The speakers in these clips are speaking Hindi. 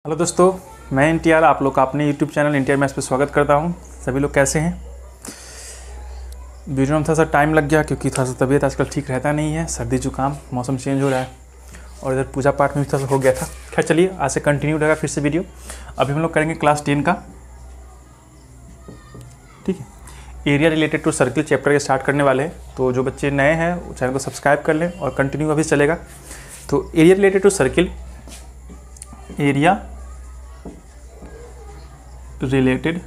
हेलो दोस्तों, मैं एनटीआर आप लोग का अपने यूट्यूब चैनल एनटीआर मैथ्स पे स्वागत करता हूं। सभी लोग कैसे हैं? वीडियो में थोड़ा सा टाइम लग गया क्योंकि थोड़ा सा तबीयत आजकल ठीक रहता नहीं है, सर्दी जुकाम, मौसम चेंज हो रहा है और इधर पूजा पाठ में भी थोड़ा सा हो गया था। खैर चलिए, आज से कंटिन्यू रहेगा फिर से वीडियो। अभी हम लोग करेंगे क्लास 10 का, ठीक है, area related to circle chapter के स्टार्ट करने वाले हैं। तो जो बच्चे नए हैं वो चैनल को सब्सक्राइब कर लें और कंटिन्यू अभी चलेगा। तो area related to circle, area related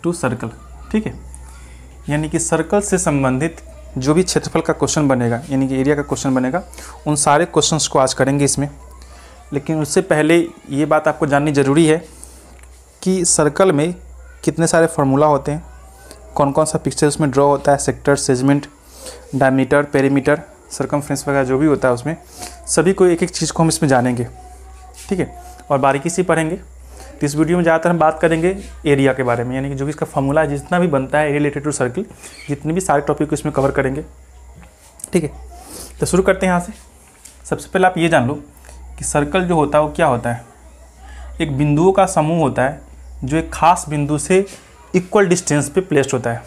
to circle, ठीक है, यानी कि सर्कल से संबंधित जो भी क्षेत्रफल का क्वेश्चन बनेगा, यानी कि एरिया का क्वेश्चन बनेगा, उन सारे क्वेश्चंस को आज करेंगे इसमें। लेकिन उससे पहले ये बात आपको जाननी ज़रूरी है कि सर्कल में कितने सारे फार्मूला होते हैं, कौन कौन सा पिक्चर उसमें ड्रॉ होता है, sector, segment, diameter, perimeter, circumference वगैरह जो भी होता है उसमें सभी को एक एक चीज़ को हम इसमें जानेंगे, ठीक है, और बारीकी से पढ़ेंगे। तो इस वीडियो में ज़्यादातर हम बात करेंगे एरिया के बारे में, यानी कि जो भी इसका फॉर्मूला है, जितना भी बनता है एरिया रिलेटेड टू सर्किल, जितने भी सारे टॉपिक को इसमें कवर करेंगे, ठीक है। तो शुरू करते हैं यहाँ से। सबसे पहले आप ये जान लो कि सर्कल जो होता है वो क्या होता है। एक बिंदुओं का समूह होता है जो एक खास बिंदु से इक्वल डिस्टेंस पे प्लेस्ड होता है।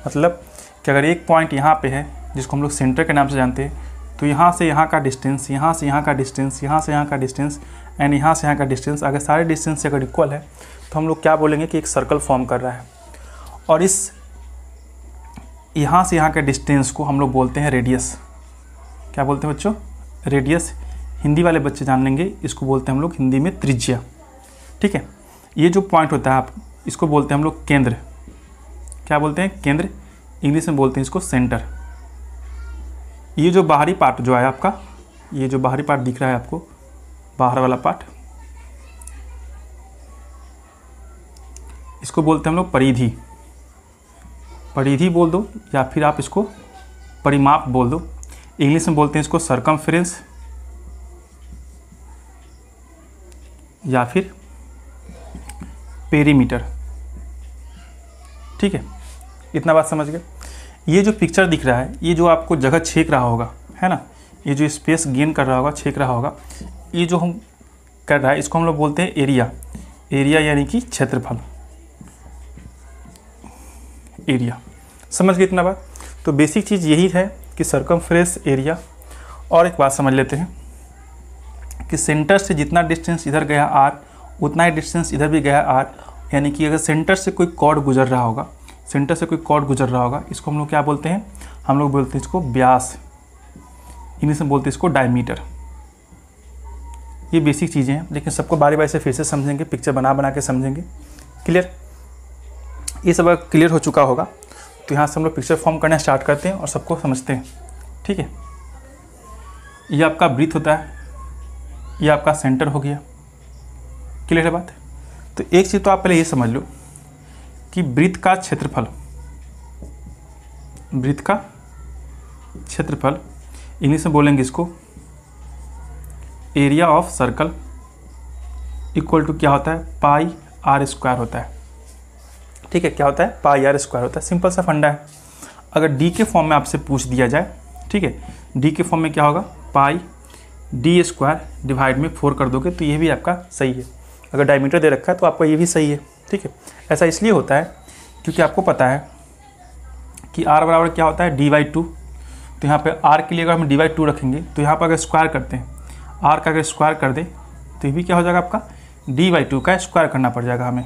मतलब कि अगर एक पॉइंट यहाँ पे है जिसको हम लोग सेंटर के नाम से जानते हैं, तो यहाँ से यहाँ का डिस्टेंस, यहाँ से यहाँ का डिस्टेंस, यहाँ से यहाँ का डिस्टेंस एंड यहाँ से यहाँ का डिस्टेंस, अगर सारे डिस्टेंस से अगर इक्वल है तो हम लोग क्या बोलेंगे कि एक सर्कल फॉर्म कर रहा है। और इस यहाँ से यहाँ के डिस्टेंस को हम लोग बोलते हैं रेडियस। क्या बोलते हैं बच्चों? रेडियस। हिंदी वाले बच्चे जान लेंगे, इसको बोलते हैं हम लोग हिंदी में त्रिज्या, ठीक है। ये जो पॉइंट होता है आप इसको बोलते हैं हम लोग केंद्र। क्या बोलते हैं? केंद्र। इंग्लिश में बोलते हैं इसको सेंटर। ये जो बाहरी पार्ट जो है आपका, ये जो बाहरी पार्ट दिख रहा है आपको, बाहर वाला पार्ट, इसको बोलते हैं हम लोग परिधि। परिधि बोल दो या फिर आप इसको परिमाप बोल दो। इंग्लिश में बोलते हैं इसको सर्कमफ्रेंस या फिर पेरीमीटर, ठीक है। इतना बात समझ गए। ये जो पिक्चर दिख रहा है, ये जो आपको जगह छेक रहा होगा, है ना, ये जो स्पेस गेन कर रहा होगा, छेक रहा होगा, ये जो हम कर रहा है इसको हम लोग बोलते हैं एरिया। एरिया यानी कि क्षेत्रफल, एरिया। समझ गए इतना बात? तो बेसिक चीज़ यही है कि सर्कमफ्रेंस, एरिया। और एक बात समझ लेते हैं कि सेंटर से जितना डिस्टेंस इधर गया r, उतना ही डिस्टेंस इधर भी गया r। यानी कि अगर सेंटर से कोई कॉर्ड गुजर रहा होगा, सेंटर से कोई कॉर्ड गुजर रहा होगा, इसको हम लोग क्या बोलते हैं? हम लोग बोलते हैं इसको व्यास। इंग्लिश में बोलते हैं इसको डायमीटर। ये बेसिक चीज़ें हैं, लेकिन सबको बारी बारी से फिर से समझेंगे, पिक्चर बना बना के समझेंगे। क्लियर? ये सब अगर क्लियर हो चुका होगा तो यहाँ से हम लोग पिक्चर फॉर्म करना स्टार्ट करते हैं और सबको समझते हैं, ठीक है। ये आपका ब्रीथ होता है, ये आपका सेंटर हो गया। क्लियर है बात? तो एक चीज़ तो आप पहले ये समझ लो कि वृत्त का क्षेत्रफल, वृत्त का क्षेत्रफल, इंग्लिश में बोलेंगे इसको area of circle, equal to क्या होता है? पाई आर स्क्वायर होता है, ठीक है। क्या होता है? पाई आर स्क्वायर होता है। सिंपल सा फंडा है। अगर डी के फॉर्म में आपसे पूछ दिया जाए, ठीक है, डी के फॉर्म में क्या होगा? पाई डी स्क्वायर डिवाइड में 4 कर दोगे तो ये भी आपका सही है। अगर डायमीटर दे रखा है तो आपका ये भी सही है, ठीक है। ऐसा इसलिए होता है क्योंकि आपको पता है कि r बराबर क्या होता है? d/2। तो यहाँ पे r के लिए अगर हम d/2 रखेंगे तो यहाँ पर अगर स्क्वायर करते हैं, r का अगर स्क्वायर कर दें तो ये भी क्या हो जाएगा? आपका d/2 का स्क्वायर करना पड़ जाएगा हमें।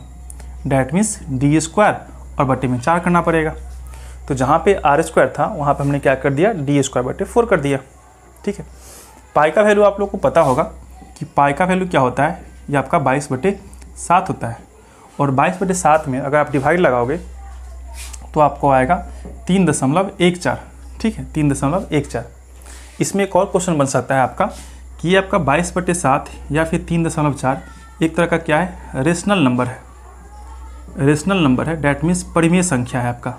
डैट मीन्स d स्क्वायर और बटे में 4 करना पड़ेगा। तो जहाँ पे r स्क्वायर था वहाँ पर हमने क्या कर दिया? d स्क्वायर बटे 4 कर दिया, ठीक है। पाई का वैल्यू आप लोग को पता होगा कि पाई का वैल्यू क्या होता है? ये आपका 22/7 होता है। और 22/7 में अगर आप डिवाइड लगाओगे तो आपको आएगा 3.14, ठीक है, 3.14। इसमें एक और क्वेश्चन बन सकता है आपका कि ये आपका 22/7 या फिर 3.4 एक तरह का क्या है? रेशनल नंबर है। रेशनल नंबर है, डैट मीन्स परिमेय संख्या है आपका,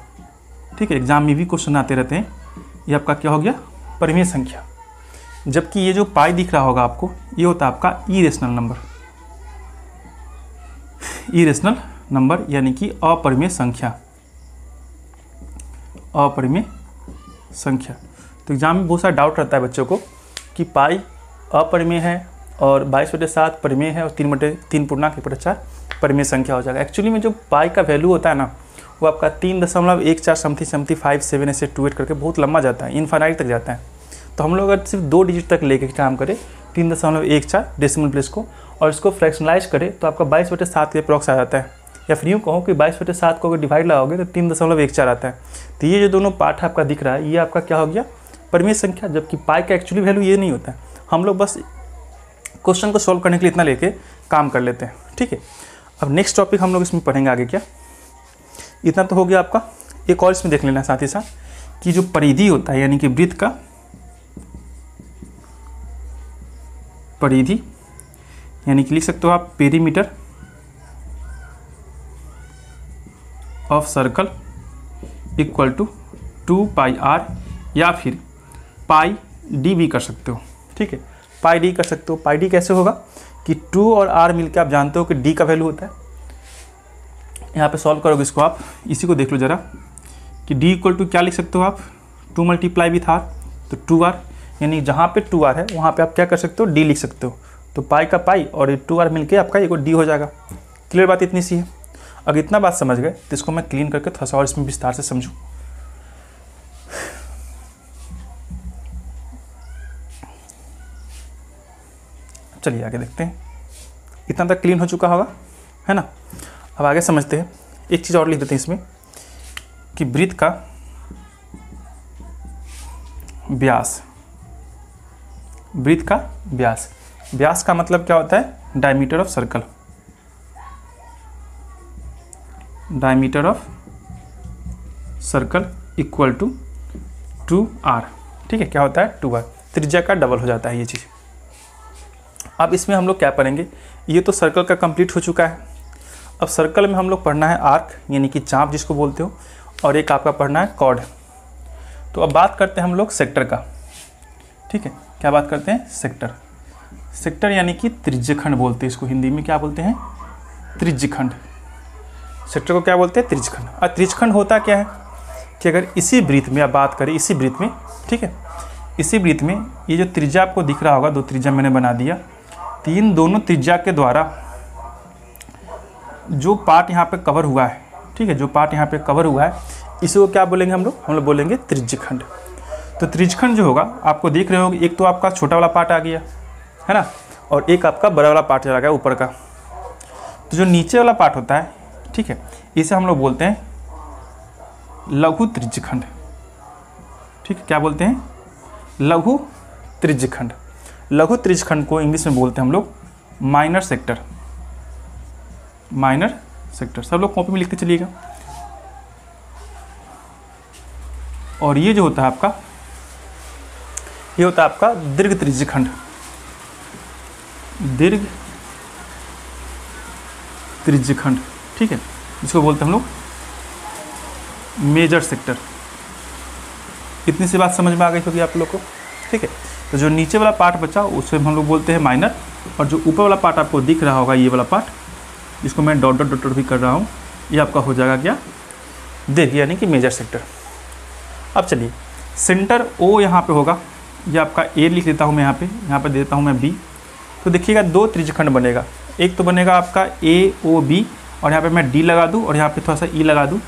ठीक है। एग्जाम में भी क्वेश्चन आते रहते हैं। ये आपका क्या हो गया? परिमेय संख्या। जबकि ये जो पाई दिख रहा होगा आपको, ये होता है आपका इरेशनल नंबर। इरेशनल नंबर यानी कि अपरिमेय संख्या, अपरिमेय संख्या। तो एग्जाम में बहुत सारा डाउट रहता है बच्चों को कि पाई अपरिमेय है और 22/7 परिमेय है और 3 पूर्णांक 1/4 परिमेय संख्या हो जाएगा। एक्चुअली में जो पाई का वैल्यू होता है ना, वो आपका 3.14 समथिंग 57 ऐसे 28 करके बहुत लंबा जाता है, इनफाइनाइट तक जाता है। तो हम लोग अगर सिर्फ 2 डिजिट तक लेके काम करें 3.14 डेसिमल प्लेस को, और इसको फ्रैक्शनलाइज करें तो आपका 22/7 के अप्रॉक्स आ जाता है। या फिर यूँ कहो कि 22/7 को अगर डिवाइड लगाओगे तो 3.14 आता है। तो ये जो दोनों पार्ट आपका दिख रहा है, ये आपका क्या हो गया, परिमेय संख्या, जबकि पाई का एक्चुअली वैल्यू ये नहीं होता है। हम लोग बस क्वेश्चन को सॉल्व करने के लिए इतना लेके काम कर लेते हैं, ठीक है। अब नेक्स्ट टॉपिक हम लोग इसमें पढ़ेंगे आगे क्या, इतना तो हो गया आपका। एक और इसमें देख लेना साथ ही साथ कि जो परिधि होता है, यानी कि वृत्त का परिधि, यानी कि लिख सकते हो आप perimeter of circle equal to 2πr, या फिर पाई डी भी कर सकते हो, ठीक है। पाई डी कर सकते हो। पाई डी कैसे होगा कि 2 और r मिलकर आप जानते हो कि d का वैल्यू होता है। यहाँ पे सॉल्व करोगे इसको आप, इसी को देख लो ज़रा कि d इक्वल टू क्या लिख सकते हो आप, 2 मल्टीप्लाई विथ r, तो 2r, यानी जहाँ पे 2r है वहाँ पे आप क्या कर सकते हो, d लिख सकते हो। तो पाई का पाई और 2r मिलके आपका एक d हो जाएगा। क्लियर बात इतनी सी है। अगर इतना बात समझ गए तो इसको मैं क्लीन करके थोड़ा सा और इसमें विस्तार से समझूँ। चलिए आगे देखते हैं। इतना तक क्लीन हो चुका होगा, है ना। अब आगे समझते हैं। एक चीज़ और लिख देते हैं इसमें कि वृत्त का व्यास, वृत्त का व्यास, व्यास का मतलब क्या होता है, diameter of circle, diameter of circle equal to 2r, ठीक है। क्या होता है, 2r, त्रिज्या का डबल हो जाता है ये चीज़। अब इसमें हम लोग क्या पढ़ेंगे, ये तो सर्कल का कंप्लीट हो चुका है। अब सर्कल में हम लोग पढ़ना है आर्क, यानी कि चाप जिसको बोलते हो, और एक आपका पढ़ना है कॉर्ड। तो अब बात करते हैं हम लोग सेक्टर का, ठीक है। क्या बात करते हैं, सेक्टर। सेक्टर यानी कि त्रिज्यखंड बोलते हैं इसको, हिंदी में क्या बोलते हैं, त्रिज्यखंड। सेक्टर को क्या बोलते हैं, त्रिज्यखंड। और त्रिज्यखंड होता क्या है कि अगर इसी वृत्त में आप बात करें, इसी वृत्त में, ठीक है, इसी वृत्त में ये जो त्रिज्या आपको दिख रहा होगा, 2 त्रिज्या मैंने बना दिया, 3 दोनों त्रिज्या के द्वारा जो पार्ट यहाँ पे कवर हुआ है, ठीक है, जो पार्ट यहाँ पे कवर हुआ है, इसी को क्या बोलेंगे हम लोग बोलेंगे त्रिज्यखंड। तो त्रिज्यखंड जो होगा आपको देख रहे होगे, एक तो आपका छोटा वाला पार्ट आ गया है ना, और एक आपका बड़ा वाला पार्ट चला गया ऊपर का। तो जो नीचे वाला पार्ट होता है, ठीक है, इसे हम लोग बोलते हैं लघु त्रिज्यखंड, ठीक है। क्या बोलते हैं, लघु त्रिज्यखंड। लघु त्रिज्यखंड को इंग्लिश में बोलते हैं हम लोग माइनर सेक्टर, माइनर सेक्टर। सब लोग कॉपी में लिखते चलिएगा। और ये जो होता है आपका, ये होता है आपका दीर्घ त्रिज्यखंड, दीर्घ त्रिज्यखंड, ठीक है, जिसको बोलते हैं हम लोग मेजर सेक्टर। इतनी सी बात समझ में आ गई होगी आप लोग को, ठीक है। तो जो नीचे वाला पार्ट बचा उसे हम लोग बोलते हैं माइनर, और जो ऊपर वाला पार्ट आपको दिख रहा होगा, ये वाला पार्ट, जिसको मैं डॉट डॉट डॉट डॉट भी कर रहा हूँ, ये आपका हो जाएगा क्या, दीर्घ यानी कि मेजर सेक्टर। अब चलिए, सेंटर ओ यहाँ पे होगा, ये आपका ए लिख लेता हूँ मैं, यहाँ पे देता हूँ मैं बी। तो देखिएगा 2 त्रिज्यखंड बनेगा, एक तो बनेगा आपका ए ओ बी, और यहाँ पे मैं डी लगा दूँ और यहाँ पे थोड़ा सा ई लगा दूँ।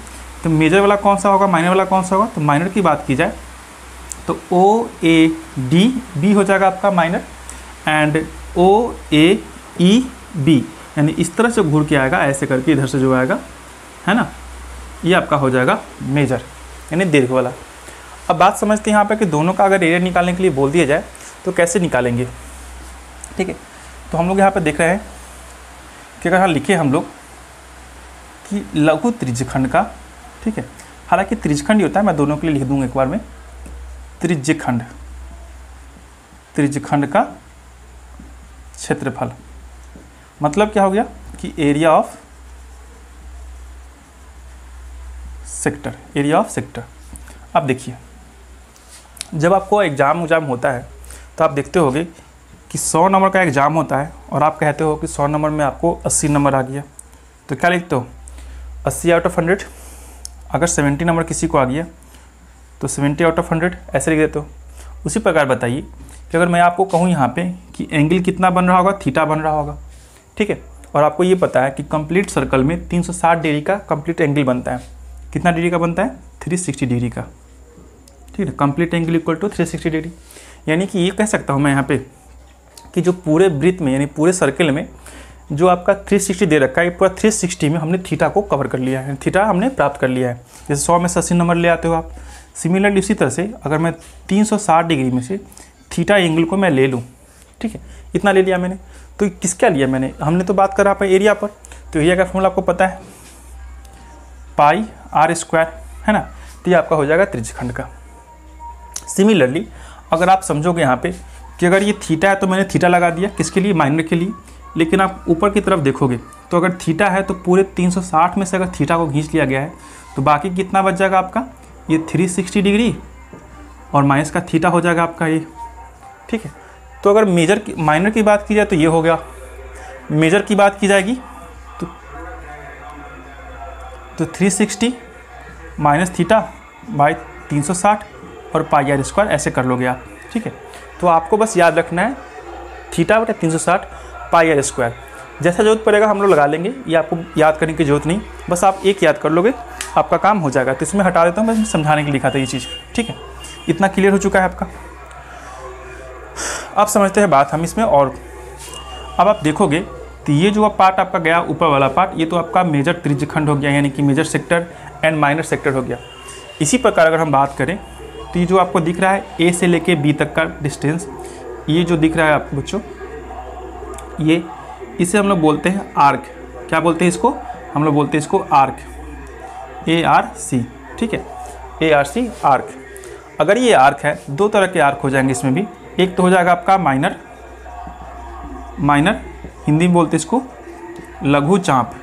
तो मेजर वाला कौन सा होगा, माइनर वाला कौन सा होगा, तो माइनर की बात की जाए तो ओ ए डी बी हो जाएगा आपका minor, and O A E B, यानी इस तरह से घूर के आएगा, ऐसे करके इधर से जो आएगा, है ना, ये आपका हो जाएगा मेजर यानी दीर्घ वाला। अब बात समझते हैं यहाँ पे कि दोनों का अगर एरिया निकालने के लिए बोल दिया जाए तो कैसे निकालेंगे, ठीक है। तो हम लोग यहाँ पे देख रहे हैं कि अगर यहाँ लिखे हम लोग कि लघु त्रिज्यखंड का, ठीक है, हालांकि त्रिज्यखंड ही होता है, मैं दोनों के लिए लिख दूंगा एक बार में, त्रिज्यखंड, त्रिज्यखंड का क्षेत्रफल, मतलब क्या हो गया कि area of sector, area of sector. अब देखिए, जब आपको एग्ज़ाम होता है तो आप देखते होगे कि 100 नंबर का एग्ज़ाम होता है और आप कहते हो कि 100 नंबर में आपको 80 नंबर आ गया, तो क्या लिखते हो, 80 आउट ऑफ 100। अगर 70 नंबर किसी को आ गया तो 70 आउट ऑफ 100 ऐसे लिख देते हो। उसी प्रकार बताइए कि अगर मैं आपको कहूँ यहाँ पे कि एंगल कितना बन रहा होगा, थीटा बन रहा होगा, ठीक है। और आपको ये पता है कि कंप्लीट सर्कल में 360 डिग्री का कंप्लीट एंगल बनता है। कितना डिग्री का बनता है? 360 डिग्री का, ठीक है। Complete angle equal to 360 degree. यानी कि ये कह सकता हूँ मैं यहाँ पे कि जो पूरे वृत्त में यानी पूरे सर्कल में जो आपका 360 दे रखा है, पूरा 360 में हमने थीटा को कवर कर लिया है, थीटा हमने प्राप्त कर लिया है। जैसे 100 में से 80 नंबर ले आते हो आप। सिमिलरली इसी तरह से अगर मैं 360 डिग्री में से थीटा एंगल को मैं ले लूँ, ठीक है, इतना ले लिया मैंने, तो किस क्या लिया मैंने? हमने तो बात करा पर एरिया पर, तो एरिया का फॉर्मूला आपको पता है पाई आर स्क्वायर, है ना। तो ये आपका हो जाएगा त्रिज्यखंड का। सिमिलरली अगर आप समझोगे यहाँ पे कि अगर ये थीटा है तो मैंने थीटा लगा दिया, किसके लिए? माइनर के लिए। लेकिन आप ऊपर की तरफ देखोगे तो अगर थीटा है तो पूरे 360 में से अगर थीटा को खींच लिया गया है तो बाकी कितना बच जाएगा आपका? ये 360 डिग्री और माइनस का थीटा हो जाएगा आपका ये, ठीक है। तो अगर मेजर की माइनर की बात की जाए तो ये हो गया, मेजर की बात की जाएगी तो 360 माइनस थीटा बाई 360 और पाई आर स्क्वायर ऐसे कर लोगे आप, ठीक है। तो आपको बस याद रखना है थीटा बटा 360 पाई आर स्क्वायर। जैसा जरूरत पड़ेगा हम लोग लगा लेंगे, ये आपको याद करने की जरूरत नहीं, बस आप एक याद कर लोगे आपका काम हो जाएगा। तो इसमें हटा देता हूँ, मैं समझाने के लिए लिखा था ये चीज़, ठीक है। इतना क्लियर हो चुका है आपका। अब समझते हैं बात हम इसमें। और अब आप देखोगे तो ये जो पार्ट आपका गया ऊपर वाला पार्ट, ये तो आपका मेजर त्रिज्यखंड हो गया, यानी कि major sector and minor sector हो गया। इसी प्रकार अगर हम बात करें तो ये जो आपको दिख रहा है ए से लेके बी तक का डिस्टेंस, ये जो दिख रहा है आपको बच्चों, ये इसे हम लोग बोलते हैं आर्क। क्या बोलते हैं इसको? हम लोग बोलते हैं इसको आर्क, ARC, ठीक है, ARC आर्क। अगर ये आर्क है, दो तरह के आर्क हो जाएंगे इसमें भी। एक तो हो जाएगा आपका माइनर, हिंदी में बोलते हैं इसको लघु चाप,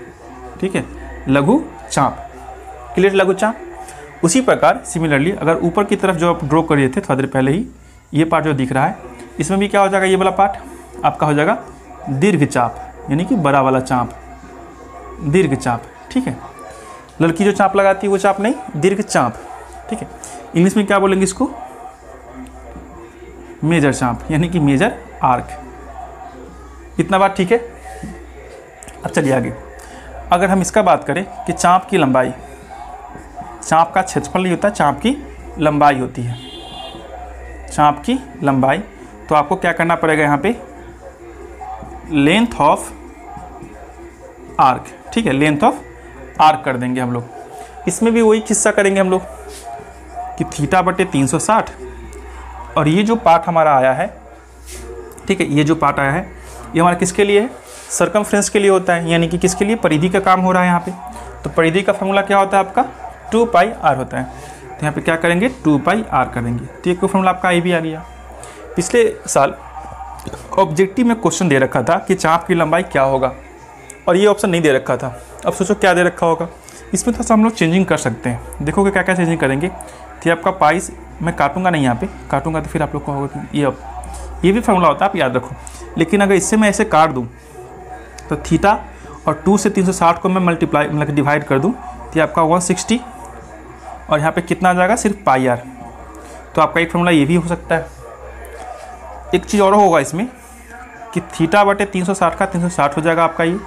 ठीक है, लघु चाप, क्लियर, लघु चाप। उसी प्रकार सिमिलरली अगर ऊपर की तरफ जो आप ड्रॉ करिए थे थोड़ा देर पहले ही, ये पार्ट जो दिख रहा है, इसमें भी क्या हो जाएगा? ये वाला पार्ट आपका हो जाएगा दीर्घ चाप, यानी कि बड़ा वाला चाप, दीर्घ चाप, ठीक है। लड़की जो चाप लगाती है वो चाप नहीं, दीर्घ चाप, ठीक है। इंग्लिश में क्या बोलेंगे इसको? मेजर चाप, यानी कि मेजर आर्क। इतना बात ठीक है। अब चलिए आगे। अगर हम इसका बात करें कि चाप की लंबाई, चाप का क्षेत्रफल नहीं होता, चाप की लंबाई होती है, चाप की लंबाई। तो आपको क्या करना पड़ेगा यहाँ पे? लेंथ ऑफ आर्क, ठीक है, लेंथ ऑफ आर्क कर देंगे हम लोग। इसमें भी वही किस्सा करेंगे हम लोग कि थीटा बटे 360 और ये जो पार्ट हमारा आया है, ठीक है, ये जो पार्ट आया है ये हमारा किसके लिए है? सर्कमफ्रेंस के लिए होता है, यानी कि किसके लिए? परिधि का काम हो रहा है यहाँ पे। तो परिधि का फॉर्मूला क्या होता है आपका? 2 पाई आर होता है। तो यहाँ पे क्या करेंगे? 2 पाई आर करेंगे। तो ये फॉर्मूला आपका आई भी आ गया। पिछले साल ऑब्जेक्टिव में क्वेश्चन दे रखा था कि चाप की लंबाई क्या होगा, और ये ऑप्शन नहीं दे रखा था। अब सोचो क्या दे रखा होगा। इसमें थोड़ा सा हम लोग चेंजिंग कर सकते हैं। देखोगे क्या क्या चेंजिंग करेंगे। तो आपका पाई मैं काटूंगा नहीं, यहाँ पे काटूंगा तो फिर आप लोग को होगा कि ये भी फॉर्मूला होता है, आप याद रखो। लेकिन अगर इससे मैं ऐसे काट दूँ तो थीटा और 2 से 360 को मैं मल्टीप्लाई मतलब डिवाइड कर दूँ तो आपका 160 और यहाँ पे कितना आ जाएगा? सिर्फ पाई आर। तो आपका एक फॉर्मूला ये भी हो सकता है। एक चीज़ और होगा इसमें कि थीटा बटे 360 का 360 हो जाएगा आपका ये,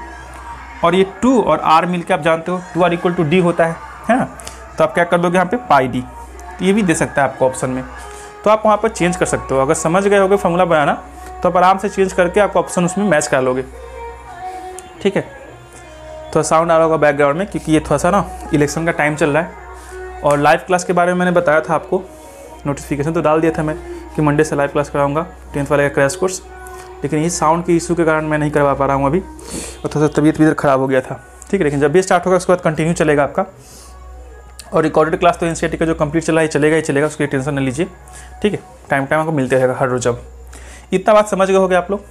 और ये 2 और r मिलके आप जानते हो 2r इक्वल टू डी होता है ना। तो आप क्या कर दोगे यहाँ पे? पाई डी। तो ये भी दे सकता है आपको ऑप्शन में, तो आप वहाँ पर चेंज कर सकते हो। अगर समझ गए होगे फॉर्मूला बनाना तो आप आराम से चेंज करके आपको ऑप्शन उसमें मैच करा लोगे, ठीक है। थोड़ा साउंड आ रहा होगा बैकग्राउंड में क्योंकि ये थोड़ा सा ना इलेक्शन का टाइम चल रहा है। और लाइव क्लास के बारे में मैंने बताया था आपको, नोटिफिकेशन तो डाल दिया था मैं कि मंडे से लाइव क्लास कराऊंगा 10th वाले का क्रैश कोर्स, लेकिन ये साउंड के इशू के कारण मैं नहीं करवा पा रहा हूँ अभी, और थोड़ा सा तबीयत भी इधर ख़राब हो गया था, ठीक है। लेकिन जब भी स्टार्ट होगा उसके बाद कंटिन्यू चलेगा आपका। और रिकॉर्डेड क्लास तो एनसीईआरटी का जो कंप्लीट चला है चलेगा ही चलेगा, उसकी टेंशन न लीजिए, ठीक है। टाइम आपको मिलते रहेगा हर रोज़। अब इतना बात समझ गए होगे आप लोग।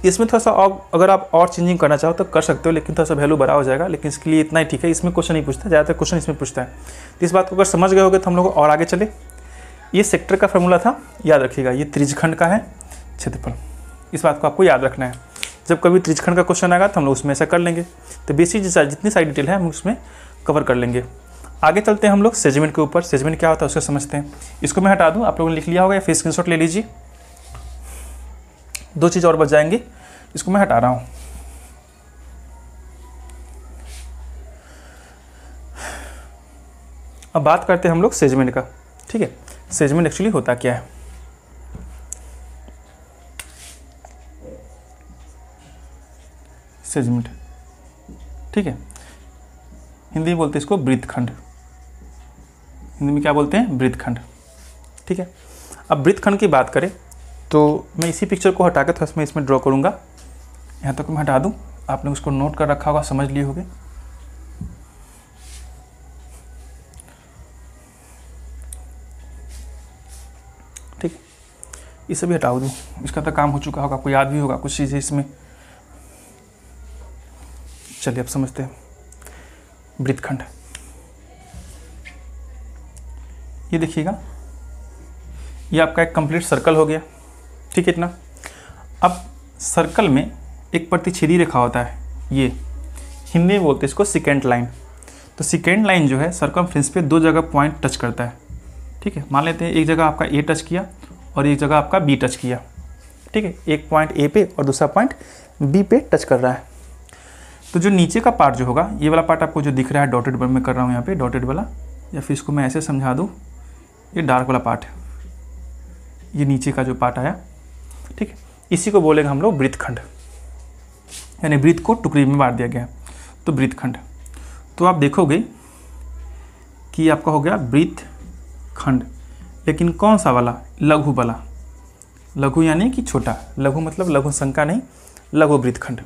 इसमें थोड़ा सा और अगर आप और चेंजिंग करना चाहो तो कर सकते हो, लेकिन थोड़ा सा वैल्यू बड़ा हो जाएगा, लेकिन इसके लिए इतना ही ठीक है। इसमें क्वेश्चन नहीं पूछता, ज़्यादातर क्वेश्चन इसमें पूछता है। तो इस बात को अगर समझ गए होगे तो हम लोग और आगे चले। ये सेक्टर का फॉर्मूला था, याद रखिएगा। ये त्रिज्यखंड का है क्षेत्रफल, इस बात को आपको याद रखना है। जब कभी त्रिज्यखंड का क्वेश्चन आएगा तो हम लोग उसमें ऐसा कर लेंगे। तो बेसिक जितनी सारी डिटेल है हम उसमें कवर कर लेंगे। आगे चलते हैं हम लोग सेगमेंट के ऊपर। सेगमेंट क्या होता है उसको समझते हैं। इसको मैं हटा दूँ, आप लोगों ने लिख लिया होगा या फिर स्क्रीनशॉट ले लीजिए। 2 चीज़ और बच जाएंगे, इसको मैं हटा रहा हूँ। अब बात करते हैं हम लोग सेगमेंट का। ठीक है, सेगमेंट एक्चुअली होता क्या है। सेगमेंट, ठीक है, हिंदी में बोलते हैं इसको वृत्तखंड। हिंदी में क्या बोलते हैं? वृत्तखंड। ठीक है, अब वृत्तखंड की बात करें तो मैं इसी पिक्चर को हटा के थोड़ा मैं इसमें ड्रॉ करूँगा। यहाँ तक मैं हटा दूँ, आपने उसको नोट कर रखा होगा, समझ लिए होगे। ठीक, इसे भी हटा दूँ, इसका तो काम हो चुका होगा, आपको याद भी होगा कुछ चीज़ें इसमें। चलिए अब समझते हैं वृत्तखंड। ये देखिएगा, ये आपका एक कंप्लीट सर्कल हो गया। ठीक है, इतना। अब सर्कल में एक प्रतिच्छेदी रेखा होता है, ये हिंदी में बोलते हैं इसको सेकेंड लाइन। तो सेकेंड लाइन जो है सर्कमफ्रेंस पे 2 जगह पॉइंट टच करता है। ठीक है, मान लेते हैं एक जगह आपका ए टच किया और एक जगह आपका बी टच किया। ठीक है, एक पॉइंट ए पे और दूसरा पॉइंट बी पे टच कर रहा है। तो जो नीचे का पार्ट जो होगा, ये वाला पार्ट आपको जो दिख रहा है डॉटेड में कर रहा हूँ यहाँ पे डॉटेड वाला, या फिर इसको मैं ऐसे समझा दूँ, ये डार्क वाला पार्ट है, ये नीचे का जो पार्ट आया। ठीक है, इसी को बोलेंगे हम लोग वृत्तखंड, यानी वृत्त को टुकड़ी में बांट दिया गया, तो वृत्तखंड। तो आप देखोगे कि आपका हो गया वृत्तखंड, लेकिन कौन सा वाला? लघु वाला। लघु यानी कि छोटा, लघु मतलब लघु संख्या नहीं, लघु वृत्तखंड।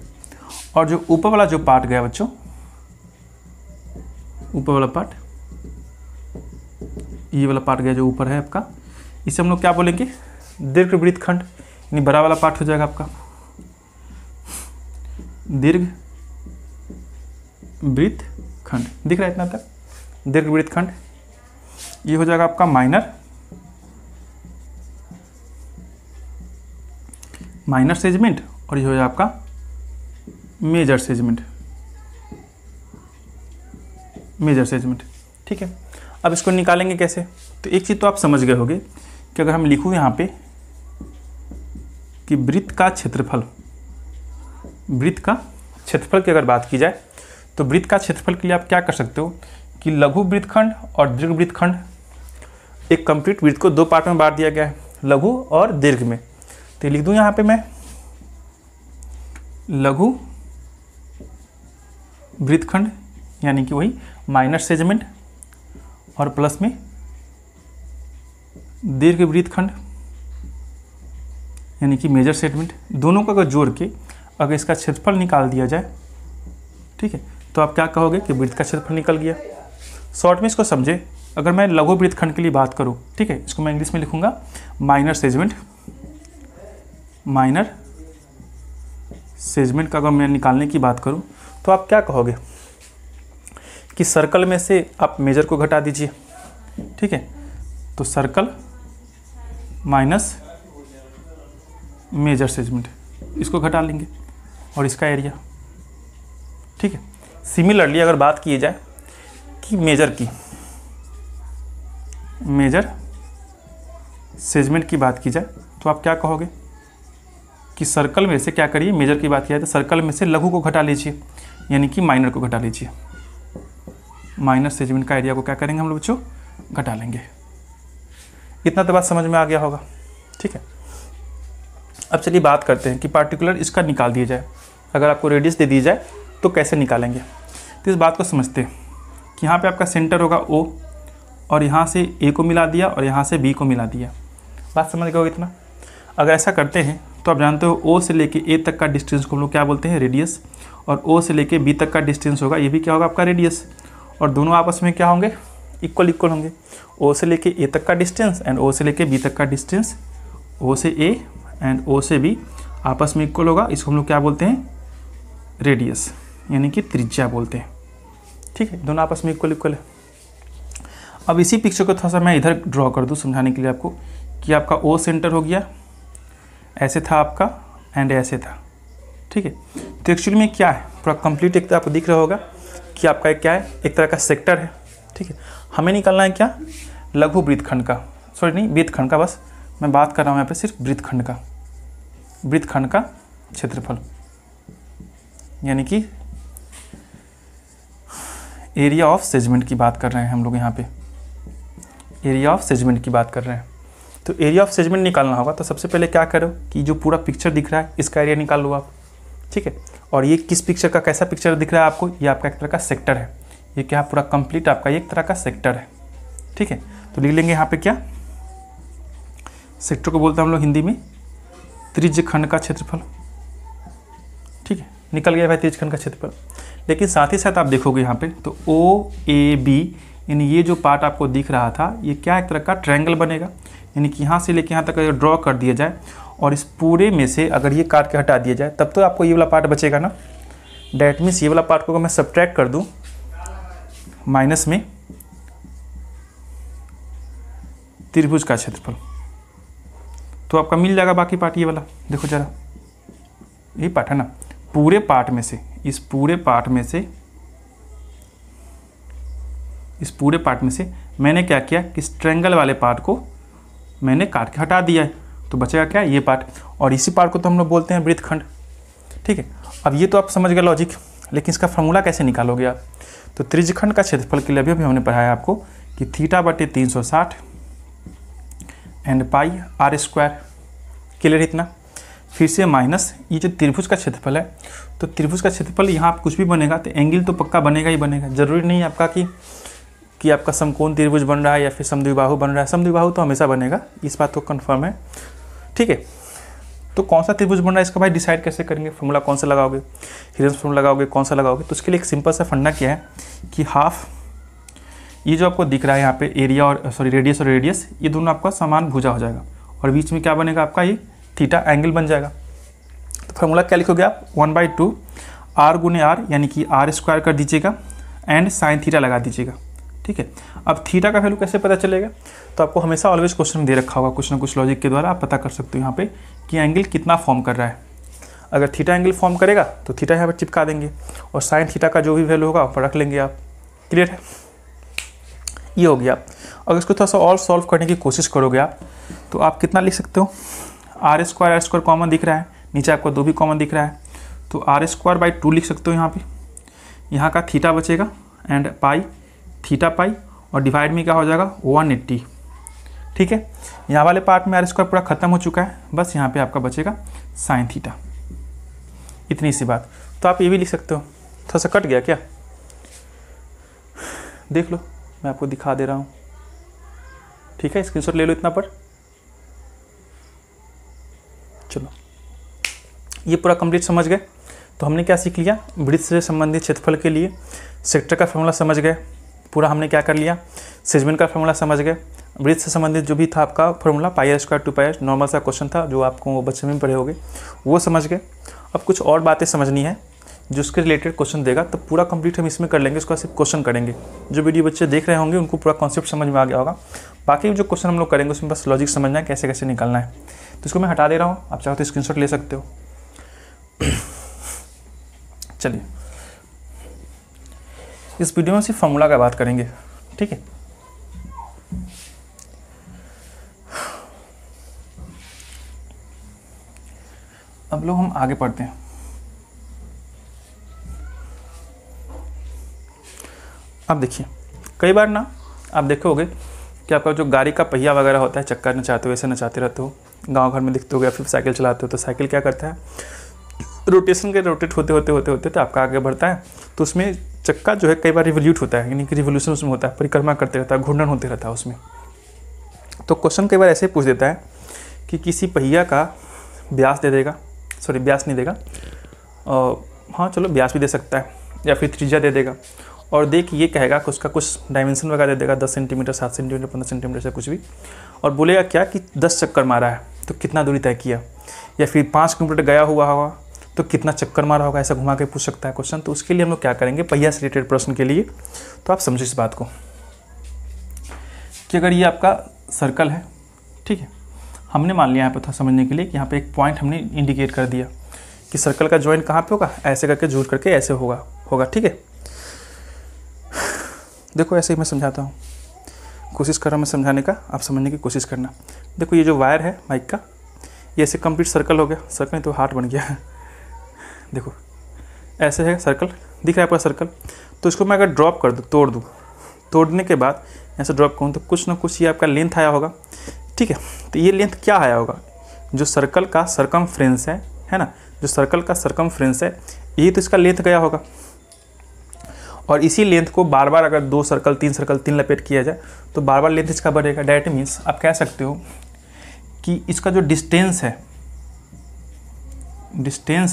और जो ऊपर वाला जो पार्ट गया बच्चों, ऊपर वाला पार्ट, ये वाला पार्ट गया जो ऊपर है आपका, इसे हम लोग क्या बोलेंगे? दीर्घ वृत्तखंड, यानी बड़ा वाला पार्ट हो जाएगा आपका दीर्घ वृत्तखंड। दिख रहा है इतना तक? दीर्घ वृत्तखंड। ये हो जाएगा आपका माइनर सेगमेंट, और ये हो जाएगा आपका मेजर सेगमेंट। Major segment. ठीक है, अब इसको निकालेंगे कैसे? तो एक चीज़ तो आप समझ गए होंगे कि अगर हम लिखूँ यहाँ पे कि वृत्त का क्षेत्रफल, वृत्त का क्षेत्रफल की अगर बात की जाए तो वृत्त का क्षेत्रफल के लिए आप क्या कर सकते हो कि लघु वृत्तखंड और दीर्घ वृत्तखंड, एक कंप्लीट वृत्त को 2 पार्ट में बांट दिया गया है, लघु और दीर्घ में। तो लिख दूँ यहाँ पे मैं लघु वृत्तखंड, यानी कि वही माइनर सेगमेंट, और प्लस में दीर्घ वृत्तखंड यानी कि मेजर सेगमेंट। दोनों को अगर जोड़ के अगर इसका क्षेत्रफल निकाल दिया जाए, ठीक है, तो आप क्या कहोगे कि वृत्त का क्षेत्रफल निकल गया। शॉर्ट में इसको समझे, अगर मैं लघु वृत्तखंड के लिए बात करूँ, ठीक है, इसको मैं इंग्लिश में लिखूंगा माइनर सेगमेंट। माइनर सेगमेंट का अगर मैं निकालने की बात करूं तो आप क्या कहोगे कि सर्कल में से आप मेजर को घटा दीजिए। ठीक है, तो सर्कल माइनस मेजर सेगमेंट, इसको घटा लेंगे और इसका एरिया। ठीक है, सिमिलरली अगर बात की जाए कि मेजर की, मेजर सेगमेंट की बात की जाए तो आप क्या कहोगे कि सर्कल में से क्या करिए, मेजर की बात किया तो सर्कल में से लघु को घटा लीजिए, यानी कि माइनर को घटा लीजिए। माइनर सेगमेंट का एरिया को क्या करेंगे हम लोग बच्चों? घटा लेंगे। इतना तो बात समझ में आ गया होगा। ठीक है, अब चलिए बात करते हैं कि पार्टिकुलर इसका निकाल दिया जाए, अगर आपको रेडियस दे दी जाए तो कैसे निकालेंगे। तो इस बात को समझते हैं कि यहाँ पे आपका सेंटर होगा O, और यहाँ से A को मिला दिया और यहाँ से B को मिला दिया। बात समझ गए हो इतना? अगर ऐसा करते हैं तो आप जानते हो O से लेके A तक का डिस्टेंस को हम लोग क्या बोलते हैं? रेडियस। और O से लेके B तक का डिस्टेंस होगा, ये भी क्या होगा? आपका रेडियस। और दोनों आपस में क्या होंगे? इक्वल इक्वल होंगे। O से लेके A तक का डिस्टेंस एंड O से लेके B तक का डिस्टेंस, O से A एंड O से B आपस में इक्वल होगा। इसको हम लोग क्या बोलते हैं? रेडियस, यानी कि त्रिज्या बोलते हैं। ठीक है, दोनों आपस में इक्वल इक्वल है। अब इसी पिक्चर को थोड़ा सा मैं इधर ड्रॉ कर दूँ समझाने के लिए आपको कि आपका O सेंटर हो गया, ऐसे था आपका एंड ऐसे था। ठीक है, तो एक्चुअली में क्या है, पूरा कंप्लीट एक तो आपको दिख रहा होगा कि आपका एक क्या है, एक तरह का सेक्टर है। ठीक है, हमें निकालना है क्या? लघु वृत्तखंड का, सॉरी नहीं वृत्तखंड का, बस मैं बात कर रहा हूँ यहाँ पे सिर्फ वृत्तखंड का। वृत्तखंड का क्षेत्रफल, यानी कि एरिया ऑफ सेगमेंट की बात कर रहे हैं हम लोग यहाँ पे, एरिया ऑफ सेगमेंट की बात कर रहे हैं। तो एरिया ऑफ सेगमेंट निकालना होगा तो सबसे पहले क्या करो कि जो पूरा पिक्चर दिख रहा है इसका एरिया निकाल लो आप, ठीक है। और ये किस पिक्चर का कैसा पिक्चर दिख रहा है आपको, ये आपका एक तरह का सेक्टर है, ये क्या पूरा कंप्लीट आपका एक तरह का सेक्टर है, ठीक है। तो लिख लेंगे यहाँ पे क्या, सेक्टर को बोलते हैं हम लोग हिंदी में त्रिज्यखंड का क्षेत्रफल, ठीक है। निकल गया भाई त्रिज्यखंड का क्षेत्रफल। लेकिन साथ ही साथ आप देखोगे यहाँ पे तो ओ ए बी, यानी ये जो पार्ट आपको दिख रहा था ये क्या एक तरह का ट्रायंगल बनेगा, यानी कि यहाँ से लेके यहाँ तक अगर ड्रॉ कर दिया जाए और इस पूरे में से अगर ये काट के हटा दिया जाए तब तो आपको ये वाला पार्ट बचेगा ना। डैट मीन्स ये वाला पार्ट को अगर मैं सब्ट्रैक्ट कर दूँ माइनस में त्रिभुज का क्षेत्रफल तो आपका मिल जाएगा बाकी पार्ट ये वाला। देखो जरा यही पार्ट है ना, पूरे पार्ट में से, इस पूरे पार्ट में से मैंने क्या किया कि इस ट्रायंगल वाले पार्ट को मैंने काट के हटा दिया है, तो बचेगा क्या ये पार्ट, और इसी पार्ट को तो हम लोग बोलते हैं वृत्तखंड, ठीक है। अब ये तो आप समझ गए लॉजिक, लेकिन इसका फॉर्मूला कैसे निकालोगे आप। तो त्रिज्यखंड का क्षेत्रफल के लिए अभी हमने पढ़ाया आपको कि θ/360 and pi r square, clear इतना। फिर से माइनस ये जो त्रिभुज का क्षेत्रफल है, तो त्रिभुज का क्षेत्रफल यहाँ आप कुछ भी बनेगा तो एंगल तो पक्का बनेगा ही बनेगा, जरूरी नहीं आपका कि आपका समकोण त्रिभुज बन रहा है या फिर समद्विबाहु बन रहा है, समद्विबाहु तो हमेशा बनेगा, इस बात को कंफर्म है, ठीक है। तो कौन सा त्रिभुज बन रहा है इसका भाई डिसाइड कैसे करेंगे, फॉर्मूला कौन सा लगाओगे, हिरन फॉर्मूला लगाओगे, कौन सा लगाओगे। तो उसके लिए एक सिंपल सा फंडा क्या है कि हाफ ये जो आपको दिख रहा है यहाँ पे एरिया और रेडियस और रेडियस, ये दोनों आपका समान भुजा हो जाएगा और बीच में क्या बनेगा आपका ये थीटा एंगल बन जाएगा। तो फॉर्मूला क्या लिखोगे आप 1/2 r गुने r, यानी कि r स्क्वायर कर दीजिएगा एंड साइन थीटा लगा दीजिएगा, ठीक है। अब थीटा का वैल्यू कैसे पता चलेगा, तो आपको हमेशा ऑलवेज क्वेश्चन में दे रखा होगा कुछ ना कुछ लॉजिक के द्वारा आप पता कर सकते हो यहाँ पे कि एंगल कितना फॉर्म कर रहा है। अगर थीटा एंगल फॉर्म करेगा तो थीटा यहाँ पर चिपका देंगे और साइन थीटा का जो भी वैल्यू होगा ऊपर रख लेंगे आप, क्लियर है। ये हो गया। अगर इसको थोड़ा सा और सॉल्व करने की कोशिश करोगे आप तो आप कितना लिख सकते हो, r स्क्वायर कॉमन दिख रहा है, नीचे आपको 2 भी कॉमन दिख रहा है, तो r²/2 लिख सकते हो यहाँ पे। यहाँ का थीटा बचेगा एंड पाई, थीटा पाई और डिवाइड में क्या हो जाएगा 180, ठीक है। यहाँ वाले पार्ट में r² पूरा खत्म हो चुका है, बस यहाँ पे आपका बचेगा साइन थीटा, इतनी सी बात। तो आप ये भी लिख सकते हो। थोड़ा सा कट गया क्या, देख लो मैं आपको दिखा दे रहा हूँ, ठीक है। स्क्रीनशॉट ले लो इतना पर। चलो ये पूरा कंप्लीट समझ गए। तो हमने क्या सीख लिया, वृत्त से संबंधित क्षेत्रफल के लिए सेक्टर का फॉर्मूला समझ गए, पूरा हमने क्या कर लिया, सेगमेंट का फॉर्मूला समझ गए, वृत्त से संबंधित जो भी था आपका फॉर्मूला πr² 2πr, नॉर्मल सा क्वेश्चन था जो आपको बच्चे में पढ़े होंगे वो समझ गए। अब कुछ और बातें समझनी है जो उसके रिलेटेड क्वेश्चन देगा, तो पूरा कंप्लीट हम इसमें कर लेंगे, उसका सिर्फ क्वेश्चन करेंगे। जो वीडियो बच्चे देख रहे होंगे उनको पूरा कॉन्सेप्ट समझ में आ गया होगा, बाकी जो क्वेश्चन हम लोग करेंगे उसमें बस लॉजिक समझना है कैसे कैसे निकालना है। तो इसको मैं हटा दे रहा हूँ, आप चाहो तो स्क्रीनशॉट ले सकते हो। चलिए इस वीडियो में सिर्फ फॉर्मूला का बात करेंगे, ठीक है। अब लोग हम आगे पढ़ते हैं। अब देखिए कई बार ना आप देखोगे कि आपका जो गाड़ी का पहिया वगैरह होता है, चक्कर नचाते हो, वैसे नचाते रहते हो, गांव घर में दिखते हो, या फिर साइकिल चलाते हो तो साइकिल क्या करता है, रोटेशन के रोटेट होते होते तो आपका आगे बढ़ता है, तो उसमें चक्का जो है कई बार रिवोल्यूट होता है, यानी कि रिवोल्यूशन उसमें होता है, परिक्रमा करते रहता है, घूर्णन होते रहता है उसमें। तो क्वेश्चन कई बार ऐसे पूछ देता है कि किसी पहिया का व्यास दे देगा, सॉरी व्यास नहीं देगा, हाँ चलो व्यास भी दे सकता है, या फिर त्रिज्या दे देगा, और देख ये कहेगा कि उसका कुछ डायमेंशन वगैरह दे देगा, 10 सेंटीमीटर, 7 सेंटीमीटर, 15 सेंटीमीटर से कुछ भी, और बोलेगा क्या कि 10 चक्कर मारा है तो कितना दूरी तय किया, या फिर 5 किलोमीटर गया हुआ होगा तो कितना चक्कर मारा होगा, ऐसा घुमा के पूछ सकता है क्वेश्चन। तो उसके लिए हम लोग क्या करेंगे, पहिया से रिलेटेड प्रश्न के लिए, तो आप समझो इस बात को कि अगर ये आपका सर्कल है, ठीक है, हमने मान लिया यहाँ पे था समझने के लिए कि यहाँ पे एक पॉइंट हमने इंडिकेट कर दिया कि सर्कल का जॉइंट कहाँ पे होगा, ऐसे करके जुड़ करके ऐसे होगा, ठीक है। देखो ऐसे ही मैं समझाता हूँ, कोशिश कर रहा हूँ मैं समझाने का, आप समझने की कोशिश करना। देखो ये जो वायर है माइक का, ये ऐसे कंप्लीट सर्कल हो गया, सर्कल तो हार्ट बन गया देखो ऐसे है सर्कल, दिख रहा है पूरा सर्कल। तो इसको मैं अगर ड्रॉप कर दूँ, तोड़ दूँ, तोड़ने के बाद ऐसे ड्रॉप करूँ तो कुछ ना कुछ ये आपका लेंथ आया होगा, ठीक है। तो ये लेंथ क्या आया होगा, जो सर्कल का सरकमफ्रेंस है ना, जो सर्कल का सरकमफ्रेंस है यही तो इसका लेंथ गया होगा। और इसी लेंथ को बार बार अगर 2 सर्कल 3 सर्कल 3 लपेट किया जाए तो बार बार लेंथ इसका बढ़ेगा। डैट मीन्स आप कह सकते हो कि इसका जो डिस्टेंस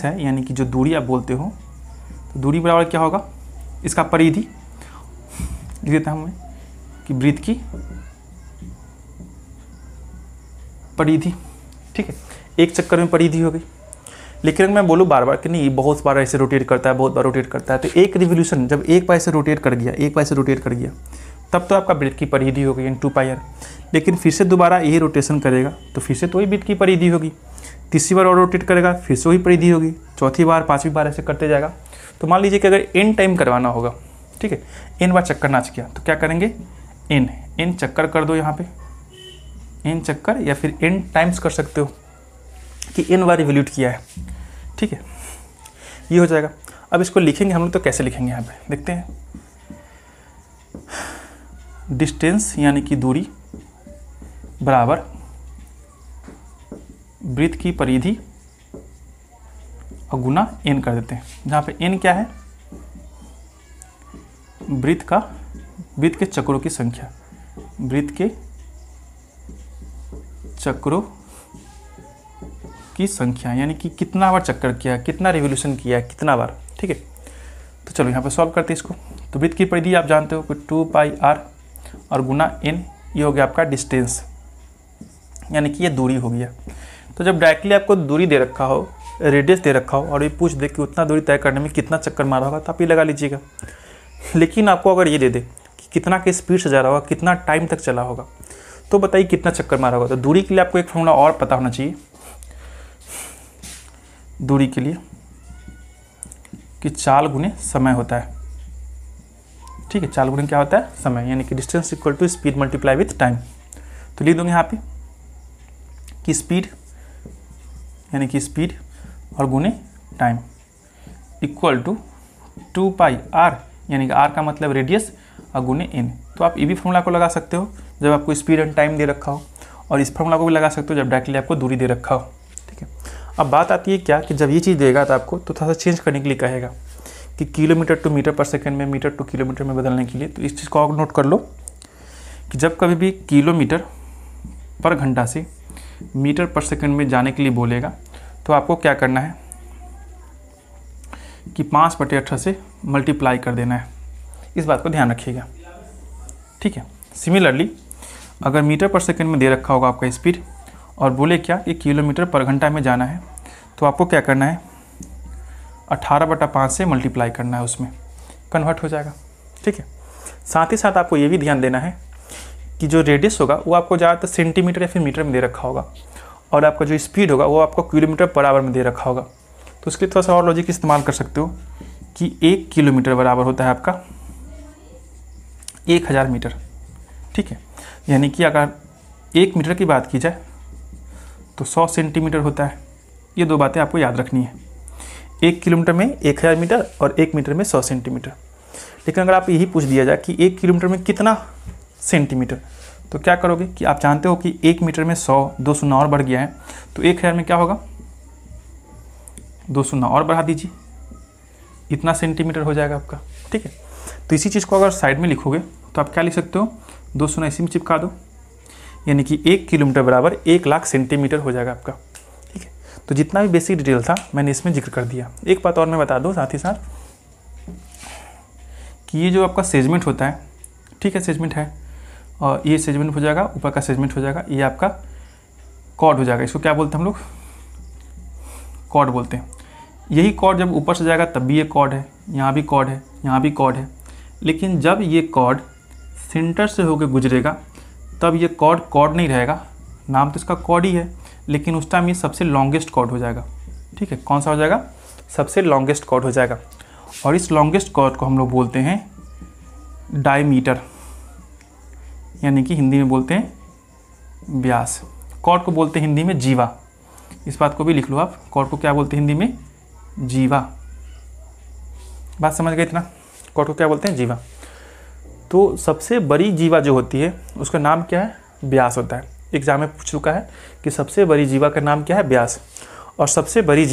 है यानी कि जो दूरी आप बोलते हो, तो दूरी बराबर क्या होगा, इसका परिधि लिख देता हूँ मैं कि वृत्त की परिधि, ठीक है। एक चक्कर में परिधि हो गई। लेकिन अगर मैं बोलूँ बार बार कि नहीं बहुत बार ऐसे रोटेट करता है, बहुत बार रोटेट करता है, तो एक रिवोल्यूशन जब एक बार से रोटेट कर गया, तब तो आपका वृत्त की परिधि हो गई यानी 2πr। लेकिन फिर से दोबारा यही रोटेशन करेगा तो फिर से तो वही वृत्त की परिधि होगी। तीसरी बार और रोटेट करेगा फिर से वही परिधि होगी, चौथी बार 5वीं बार ऐसे करते जाएगा। तो मान लीजिए कि अगर n टाइम करवाना होगा, ठीक है, n बार चक्कर नाच गया तो क्या करेंगे, n चक्कर कर दो यहाँ पे, n चक्कर, या फिर n टाइम्स कर सकते हो कि n बार रिवोल्यूट किया है, ठीक है, ये हो जाएगा। अब इसको लिखेंगे हम लोग, तो कैसे लिखेंगे यहाँ पे देखते हैं। डिस्टेंस यानी कि दूरी बराबर वृत्त की परिधि और गुना n कर देते हैं, जहाँ पे n क्या है, वृत्त के चक्रों की संख्या, वृत्त के चक्रों की संख्या यानी कि कितना बार चक्कर किया है, कितना रिवोल्यूशन किया है, कितना बार, ठीक है। तो चलो यहाँ पे सॉल्व करते हैं इसको। तो वृत्त की परिधि आप जानते हो कि 2πr और गुना n, ये हो गया आपका डिस्टेंस यानी कि ये दूरी हो गया। तो जब डायरेक्टली आपको दूरी दे रखा हो, रेडियस दे रखा हो और ये पूछ दे कि उतना दूरी तय करने में कितना चक्कर मारा होगा, तो आप ये लगा लीजिएगा। लेकिन आपको अगर ये दे दे कि कितना के स्पीड से जा रहा होगा, कितना टाइम तक चला होगा, तो बताइए कितना चक्कर मारा होगा। तो दूरी के लिए आपको एक फॉर्मूला और पता होना चाहिए, दूरी के लिए कि चाल गुने समय होता है, ठीक है। चाल गुने क्या होता है, समय, यानी कि distance equal to speed multiply with time. तो लिख दूंगे यहाँ पे कि स्पीड यानी कि स्पीड और गुने टाइम इक्वल टू 2πr यानी कि r का मतलब रेडियस और गुने n। तो आप ये भी फॉर्मूला को लगा सकते हो जब आपको स्पीड एंड टाइम दे रखा हो, और इस फॉर्मूला को भी लगा सकते हो जब डायरेक्टली आपको दूरी दे रखा हो, ठीक है। अब बात आती है क्या कि जब ये चीज़ देगा तो आपको तो थोड़ा सा चेंज करने के लिए कहेगा कि किलोमीटर टू मीटर पर सेकंड में, मीटर टू किलोमीटर में बदलने के लिए। तो इस चीज़ को आप नोट कर लो कि जब कभी भी किलोमीटर पर घंटा से मीटर पर सेकंड में जाने के लिए बोलेगा तो आपको क्या करना है कि 5/18 से मल्टीप्लाई कर देना है। इस बात को ध्यान रखिएगा, ठीक है। सिमिलरली अगर मीटर पर सेकंड में दे रखा होगा आपका स्पीड और बोले क्या कि किलोमीटर पर घंटा में जाना है, तो आपको क्या करना है 18/5 से मल्टीप्लाई करना है, उसमें कन्वर्ट हो जाएगा, ठीक है। साथ ही साथ आपको ये भी ध्यान देना है कि जो रेडियस होगा वो आपको ज़्यादातर सेंटीमीटर या फिर मीटर में दे रखा होगा, और आपका जो स्पीड होगा वो आपको किलोमीटर पर आवर में दे रखा होगा। तो उसके लिए थोड़ा सा और लॉजिक इस्तेमाल कर सकते हो कि 1 किलोमीटर बराबर होता है आपका 1000 मीटर, ठीक है। यानी कि अगर 1 मीटर की बात की जाए तो 100 सेंटीमीटर होता है। ये दो बातें आपको याद रखनी है, 1 किलोमीटर में 1000 मीटर और 1 मीटर में 100 सेंटीमीटर। लेकिन अगर आप यही पूछ दिया जाए कि 1 किलोमीटर में कितना सेंटीमीटर, तो क्या करोगे कि आप जानते हो कि 1 मीटर में 100, 2 शून्य और बढ़ गया है, तो 1000 में क्या होगा 2 शून्य और बढ़ा दीजिए, इतना सेंटीमीटर हो जाएगा आपका, ठीक है। तो इसी चीज़ को अगर साइड में लिखोगे तो आप क्या लिख सकते हो, 2 शून्य इसी में चिपका दो, यानी कि 1 किलोमीटर बराबर 1 लाख सेंटीमीटर हो जाएगा आपका, ठीक है। तो जितना भी बेसिक डिटेल था मैंने इसमें जिक्र कर दिया। एक बात और मैं बता दूं साथ ही साथ कि ये जो आपका सेगमेंट होता है, ठीक है, सेगमेंट है, और ये सेगमेंट हो जाएगा, ऊपर का सेगमेंट हो जाएगा, ये आपका कॉर्ड हो जाएगा। इसको क्या बोलते हैं हम लोग, कॉर्ड बोलते हैं। यही कॉर्ड जब ऊपर से जाएगा तब भी ये कॉर्ड है, यहाँ भी कॉर्ड है, यहाँ भी कॉर्ड है। लेकिन जब ये कॉर्ड सेंटर से होकर गुजरेगा तब ये कॉर्ड नहीं रहेगा, नाम तो इसका कॉर्ड ही है, लेकिन उस टाइम ये सबसे लॉन्गेस्ट कॉर्ड हो जाएगा, ठीक है। कौन सा हो जाएगा, सबसे लॉन्गेस्ट कॉर्ड हो जाएगा। और इस लॉन्गेस्ट कॉर्ड को हम लोग बोलते हैं डायमीटर, यानी कि हिंदी में बोलते हैं व्यास। कॉर्ड को बोलते हैं हिंदी में जीवा, इस बात को भी लिख लो आप, कॉर्ड को क्या बोलते हैं हिंदी में? जीवा। बात समझ गए इतना? कॉर्ड को क्या बोलते हैं? जीवा। तो सबसे बड़ी जीवा जो होती है उसका नाम क्या है? व्यास होता है। एग्जाम में पूछ चुका है कि सबसे बड़ी जीवा का नाम क्या है? व्यास। और सबसे बड़ी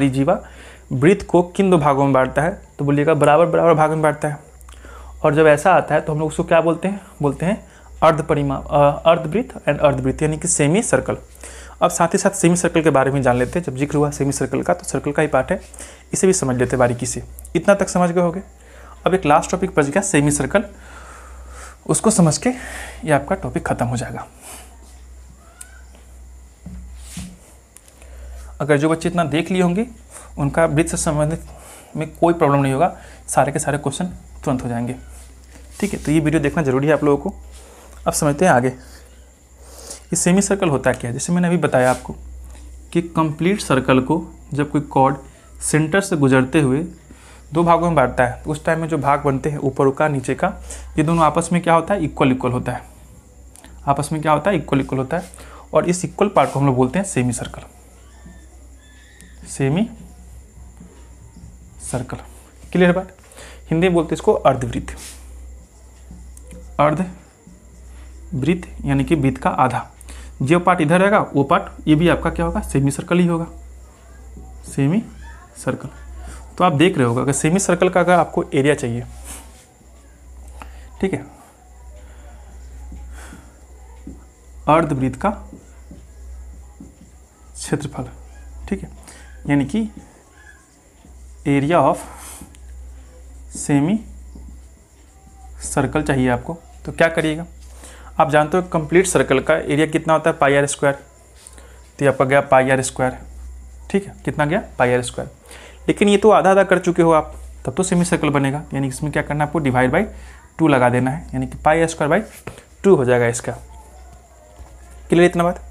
जीवा वृत्त को किन दो भागों में बांटता है? तो बोलिएगा बराबर बराबर भाग में बांटता है। और जब ऐसा आता है तो हम लोग उसको क्या बोलते हैं? बोलते हैं अर्धवृत्त एंड अर्धवृत्त, यानी कि सेमी सर्कल। अब साथ ही साथ सेमी सर्कल के बारे में जान लेते हैं। जब जिक्र हुआ सेमी सर्कल का तो सर्कल का ही पार्ट है, इसे भी समझ लेते हैं बारीकी से। इतना तक समझ गए होंगे। अब एक लास्ट टॉपिक बच गया सेमी सर्कल, उसको समझ के ये आपका टॉपिक खत्म हो जाएगा। अगर जो बच्चे इतना देख लिए होंगे उनका वृत्त से संबंधित में कोई प्रॉब्लम नहीं होगा, सारे के सारे क्वेश्चन तुरंत हो जाएंगे। ठीक है, तो ये वीडियो देखना जरूरी है आप लोगों को। अब समझते हैं आगे ये सेमी सर्कल होता क्या है। जैसे मैंने अभी बताया आपको कि कंप्लीट सर्कल को जब कोई कॉर्ड सेंटर से गुजरते हुए दो भागों में बांटता है तो उस टाइम में जो भाग बनते हैं ऊपर का नीचे का, ये दोनों आपस में क्या होता है? इक्वल होता है। आपस में क्या होता है? इक्वल होता है। और इस इक्वल पार्ट को हम लोग बोलते हैं semi circle. Semi circle, clear बात? हिंदी में बोलते हैं इसको अर्धवृत्त। अर्धवृत्त यानी कि वृत्त का आधा। जो पार्ट इधर रहेगा वो पार्ट ये भी आपका क्या होगा? सेमी सर्कल ही होगा। Semi circle. तो आप देख रहे होगा कि सेमी सर्कल का अगर आपको एरिया चाहिए, ठीक है, अर्धवृत्त का क्षेत्रफल, ठीक है, यानी कि एरिया ऑफ सेमी सर्कल चाहिए आपको, तो क्या करिएगा? आप जानते हो कंप्लीट सर्कल का एरिया कितना होता है? पाई आर स्क्वायर। तो आपका गया पाई आर स्क्वायर, ठीक है, कितना गया? पाई आर स्क्वायर। लेकिन ये तो आधा आधा कर चुके हो आप, तब तो सेमी सर्कल बनेगा। यानी इसमें क्या करना है आपको? डिवाइड बाई 2 लगा देना है, यानी कि पाई आर स्क्वायर बाई 2 हो जाएगा इसका। क्लियर इतना बात?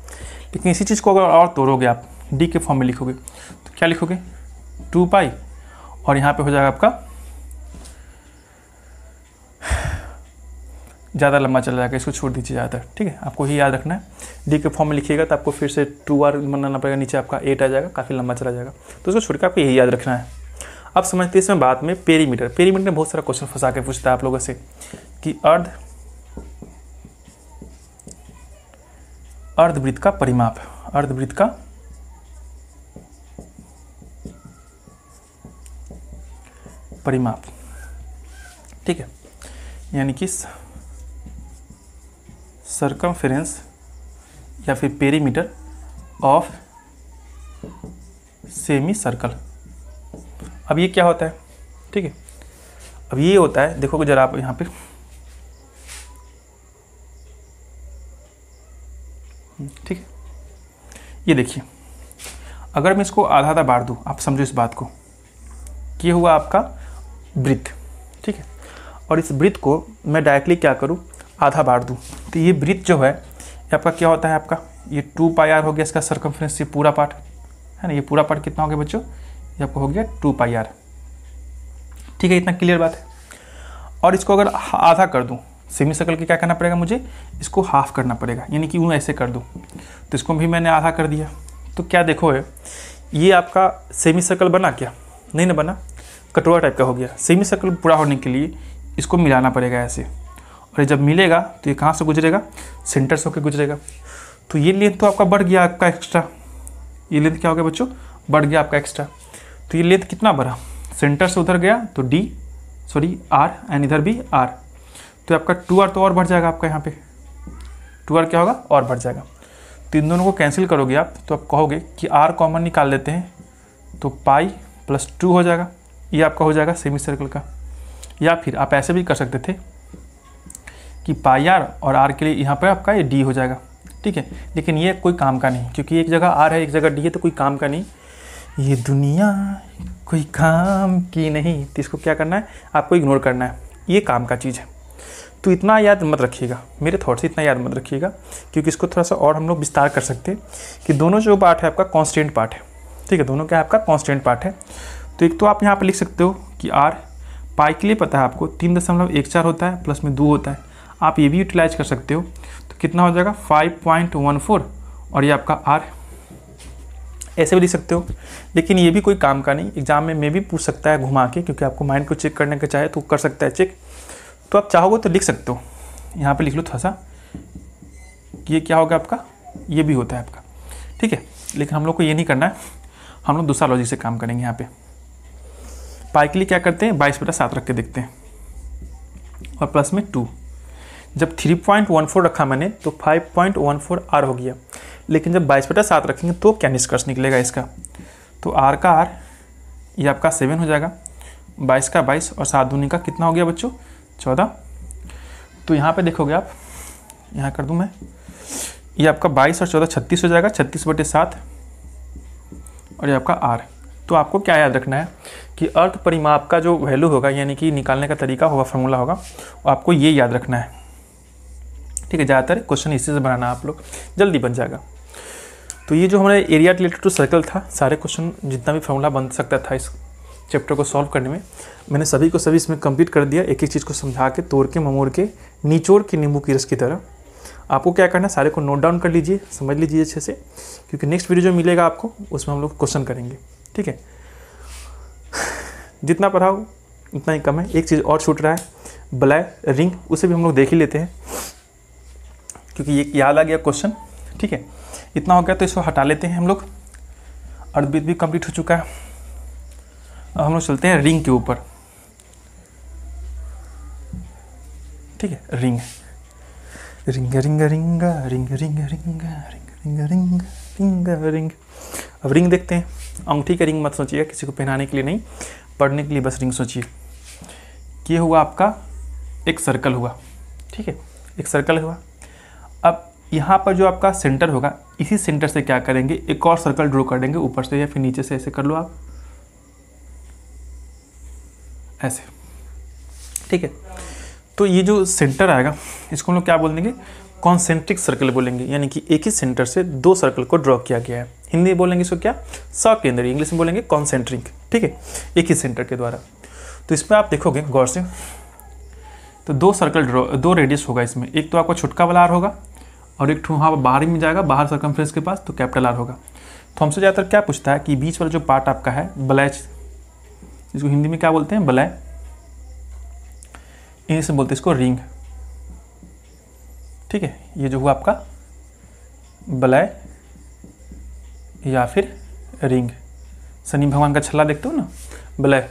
लेकिन इसी चीज़ को अगर और तोड़ोगे आप, डी के फॉर्म में लिखोगे तो क्या लिखोगे? 2 पाई और यहाँ पे हो जाएगा आपका, ज़्यादा लंबा चला जाएगा, इसको छोड़ दीजिए ज़्यादातर। ठीक है, आपको ही याद रखना है। डी के फॉर्म में लिखिएगा तो आपको फिर से 2r बनाना पड़ेगा, नीचे आपका 8 आ जाएगा, काफ़ी लंबा चला जाएगा। तो उसको छोड़ के आपको यही याद रखना है। अब समझते हैं इसमें बात में पेरीमीटर। पेरीमीटर में बहुत सारा क्वेश्चन फंसा के पूछता है आप लोगों से कि अर्धवृत्त का परिमाप, अर्धवृत्त का परिमाप, ठीक है, यानी कि सर्कमफेरेंस या फिर पेरीमीटर ऑफ सेमी सर्कल। अब ये क्या होता है? ठीक है, अब ये होता है, देखोगे जरा आप यहाँ पे, ठीक है, ये देखिए, अगर मैं इसको आधा आधा बांट दूँ, आप समझो इस बात को, ये हुआ आपका वृत्त, ठीक है, और इस वृत्त को मैं डायरेक्टली क्या करूँ? आधा बांट दूँ। तो ये वृत्त जो है ये आपका क्या होता है? आपका ये 2 पाई आर हो गया इसका सर्कमफ्रेंस, ये पूरा पार्ट है ना, ये पूरा पार्ट कितना हो गया बच्चों? ये आपको हो गया 2 पाई आर। ठीक है, इतना क्लियर बात है। और इसको अगर आधा कर दूँ, सेमी सर्कल के क्या करना पड़ेगा मुझे? इसको हाफ करना पड़ेगा, यानी कि यूँ ऐसे कर दूँ। तो इसको भी मैंने आधा कर दिया, तो क्या देखो है, ये आपका सेमी सर्कल बना क्या? नहीं ना बना, कटोरा टाइप का हो गया। सेमी सर्कल पूरा होने के लिए इसको मिलाना पड़ेगा ऐसे, और जब मिलेगा तो ये कहाँ से गुजरेगा? सेंटर से होकर गुजरेगा। तो ये लेंथ तो आपका बढ़ गया, आपका एक्स्ट्रा, ये लेंथ क्या हो गया बच्चों? बढ़ गया आपका एक्स्ट्रा। तो ये लेंथ कितना बढ़ा? सेंटर से उधर गया तो आर, एंड इधर भी आर, तो आपका 2r तो और बढ़ जाएगा आपका, यहाँ पे 2r क्या होगा? और बढ़ जाएगा। तो इन दोनों को कैंसिल करोगे आप तो आप कहोगे कि r कॉमन निकाल लेते हैं, तो पाई प्लस 2 हो जाएगा, ये आपका हो जाएगा सेमी सर्कल का। या फिर आप ऐसे भी कर सकते थे कि पाई आर और आर के लिए यहाँ पर आपका ये डी हो जाएगा, ठीक है, लेकिन ये कोई काम का नहीं, क्योंकि एक जगह आर है एक जगह डी है, तो कोई काम का नहीं, ये दुनिया कोई काम की नहीं। तो इसको क्या करना है? आपको इग्नोर करना है, ये काम का चीज़ है। तो इतना याद मत रखिएगा, मेरे थॉट से इतना याद मत रखिएगा, क्योंकि इसको थोड़ा सा और हम लोग विस्तार कर सकते हैं कि दोनों जो पार्ट है आपका कांस्टेंट पार्ट है, ठीक है, दोनों क्या है आपका? कांस्टेंट पार्ट है। तो एक तो आप यहाँ पर लिख सकते हो कि आर पाई के लिए पता है आपको 3.14 होता है, प्लस में 2 होता है, आप ये भी यूटिलाइज कर सकते हो। तो कितना हो जाएगा? 5.14, और ये आपका आर ऐसे भी लिख सकते हो, लेकिन ये भी कोई काम का नहीं, एग्जाम में भी पूछ सकता है घुमा के, क्योंकि आपको माइंड को चेक करने का चाहे तो कर सकता है चेक। तो आप चाहोगे तो लिख सकते हो, यहाँ पे लिख लो थोड़ा सा, ये क्या होगा आपका, ये भी होता है आपका, ठीक है। लेकिन हम लोग को ये नहीं करना है, हम लोग दूसरा लॉजिक से काम करेंगे। यहाँ पे पाई के लिए क्या करते हैं, 22/7 रख के देखते हैं और प्लस में 2। जब 3.14 रखा मैंने तो 5.14 R हो गया, लेकिन जब 22/7 रखेंगे तो क्या निष्कर्ष निकलेगा इसका, तो R का R ये आपका 7 हो जाएगा, 22 का 22 और 7 दूनी का कितना हो गया बच्चों, 14। तो यहाँ पे देखोगे आप, यहाँ कर दूँ मैं, ये आपका 22 और 14 36 हो जाएगा, 36/7 और ये आपका R। तो आपको क्या याद रखना है कि अर्थ परिमाप का जो वैल्यू होगा, यानी कि निकालने का तरीका होगा, फॉर्मूला होगा, वो आपको ये याद रखना है, ठीक है। ज़्यादातर क्वेश्चन इसी से बनाना, आप लोग जल्दी बन जाएगा। तो ये जो हमारा एरिया रिलेटेड टू सर्कल था, सारे क्वेश्चन जितना भी फॉर्मूला बन सकता था इस चैप्टर को सॉल्व करने में, मैंने सभी को सभी इसमें कंप्लीट कर दिया, एक एक चीज़ को समझा के, तोड़ के, ममोड़ के, निचोड़ के नींबू की रस की तरह। आपको क्या करना है, सारे को नोट डाउन कर लीजिए, समझ लीजिए अच्छे से, क्योंकि नेक्स्ट वीडियो जो मिलेगा आपको उसमें हम लोग क्वेश्चन करेंगे, ठीक है। जितना पढ़ाओ उतना ही कम है। एक चीज़ और छूट रहा है, बलय रिंग, उसे भी हम लोग देख ही लेते हैं, क्योंकि ये याद आ गया क्वेश्चन, ठीक है। इतना हो गया तो इसको हटा लेते हैं हम लोग। अर्धवृत्त भी कंप्लीट हो चुका है। अब हम लोग चलते हैं रिंग के ऊपर, ठीक है। Ring ring ring ring ring ring ring ring ring ring ring. अब रिंग देखते हैं। अंगूठी का रिंग मत सोचिएगा, किसी को पहनाने के लिए नहीं, पढ़ने के लिए बस रिंग सोचिए। ये हुआ आपका एक सर्कल हुआ, ठीक है, एक सर्कल हुआ। अब यहाँ पर जो आपका सेंटर होगा, इसी सेंटर से क्या करेंगे, एक और सर्कल ड्रॉ कर देंगे, ऊपर से या फिर नीचे से, ऐसे कर लो आप, ऐसे, ठीक है। तो ये जो सेंटर आएगा, इसको हम लोग क्या बोल देंगे, कॉन्सेंट्रिक सर्कल बोलेंगे, यानी कि एक ही सेंटर से दो सर्कल को ड्रॉ किया गया है। हिंदी में बोलेंगे इसको क्या, सकेंद्रीय, इंग्लिश में बोलेंगे कॉन्सेंट्रिक, ठीक है, एक ही सेंटर के द्वारा। तो इसमें आप देखोगे गौर से, तो दो सर्कल ड्रॉ, दो रेडियस होगा इसमें, एक तो आपका छोटका वाला आर होगा और एक वहाँ बाहर में जाएगा, बाहर सर्कमफ्रेंस के पास, तो कैपिटल आर होगा। तो हमसे ज़्यादातर क्या पूछता है कि बीच वाला जो पार्ट आपका है बलय, इसको हिंदी में क्या बोलते हैं, बलय, इंग्लिश में बोलते हैं इसको रिंग, ठीक है। ये जो हुआ आपका बलय या फिर रिंग, शनि भगवान का छल्ला देखते हो ना, बलय।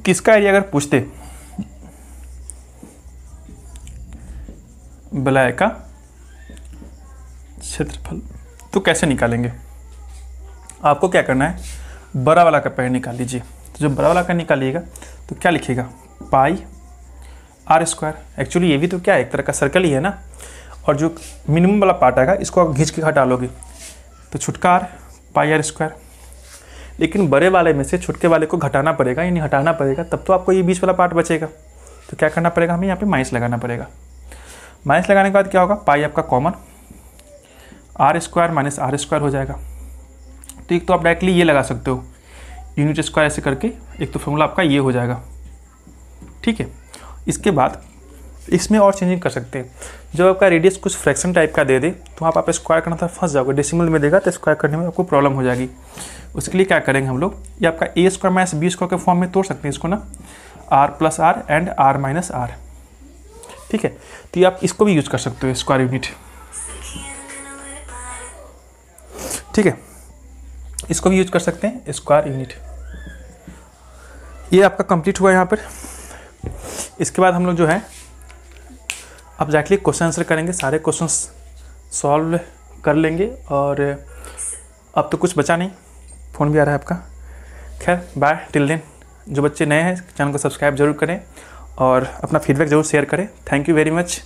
किसका एरिया अगर पूछते, बलय का क्षेत्रफल, तो कैसे निकालेंगे, आपको क्या करना है, बड़ा वाला का पहले निकाल लीजिए। तो जब बड़ा वाला का निकालिएगा तो क्या लिखिएगा, पाई आर स्क्वायर। एक्चुअली ये भी तो क्या है, एक तरह का सर्कल ही है ना, और जो मिनिमम वाला पार्ट आएगा इसको आप घींच के हटा लोगे, तो छुटका आर पाई आर स्क्वायर। लेकिन बड़े वाले में से छुटके वाले को घटाना पड़ेगा, यानी हटाना पड़ेगा, तब तो आपको ये बीच वाला पार्ट बचेगा। तो क्या करना पड़ेगा, हमें यहाँ पे माइनस लगाना पड़ेगा। माइनस लगाने के बाद क्या होगा, पाई आपका common, r square minus r square हो जाएगा। तो एक तो आप डायरेक्टली ये लगा सकते हो, यूनिट स्क्वायर ऐसे करके, एक तो फॉर्मूला आपका ये हो जाएगा, ठीक है। इसके बाद इसमें और चेंजिंग कर सकते हैं। जब आपका रेडियस कुछ फ्रैक्शन टाइप का दे दे तो आप स्क्वायर करना था फंस जाओगे, डेसिमल में देगा तो स्क्वायर करने में आपको प्रॉब्लम हो जाएगी। उसके लिए क्या करेंगे हम लोग, ये आपका A square minus B square के फॉर्म में तोड़ सकते हैं इसको ना, r plus r and r minus r, ठीक है। तो ये आप इसको भी यूज कर सकते हो, स्क्वायर यूनिट, ठीक है, इसको भी यूज कर सकते हैं, स्क्वायर यूनिट। ये आपका कंप्लीट हुआ यहाँ पर। इसके बाद हम लोग जो है अब जाके क्वेश्चन आंसर करेंगे, सारे क्वेश्चंस सॉल्व कर लेंगे। और अब तो कुछ बचा नहीं, फ़ोन भी आ रहा है आपका। खैर बाय टिल देन। जो बच्चे नए हैं चैनल को सब्सक्राइब जरूर करें और अपना फीडबैक जरूर शेयर करें। Thank you very much.